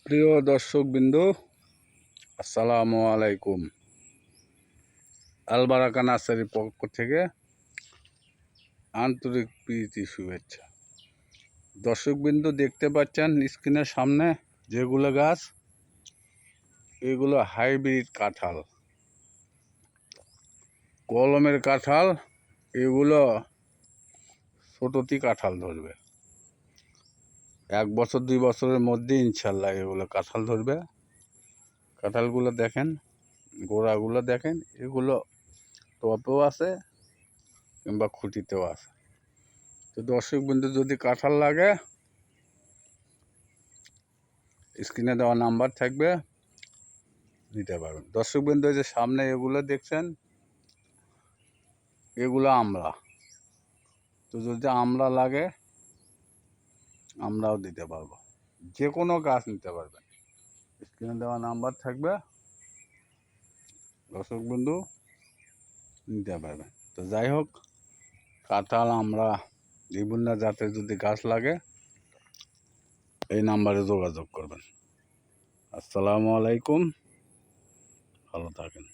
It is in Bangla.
প্রিয় দর্শকবৃন্দ, আসসালামু আলাইকুম। আলবারাকা নার্সারির পক্ষ থেকে আন্তরিক প্রীতি শুভেচ্ছা। দর্শকবৃন্দ, দেখতে পাচ্ছেন স্ক্রিনের সামনে যেগুলো গাছ, এগুলো হাইব্রিড কাঁঠাল, কলমের কাঁঠাল। এগুলো ছোটটি কাঁঠাল ধরবে, 1 বছর 2 বছরের মধ্যে ইনশাল্লাহ এগুলো কাঁঠাল ধরবে। কাঁঠালগুলো দেখেন, গোড়াগুলো দেখেন, এগুলো টপেও আছে কিংবা খুঁটিতেও আছে। তো দর্শকবৃন্দ, যদি কাঁঠাল লাগে, স্ক্রিনে দেওয়া নাম্বার থাকবে, নিতে পারবেন। দর্শকবৃন্দ, যে সামনে এগুলো দেখছেন, এগুলো আমড়া। তো যদি আমড়া লাগে, আমরাও দিতে পারবো। যে কোনো গাছ নিতে পারবেন, স্ক্রিনে দেওয়া নাম্বার থাকবে, দর্শকবৃন্দ নিতে পারবেন। তো যাই হোক, কাঁঠাল, আমড়া, বিভিন্ন জাতের যদি গাছ লাগে, এই নাম্বারে যোগাযোগ করবেন। আসসালামু আলাইকুম, ভালো থাকেন।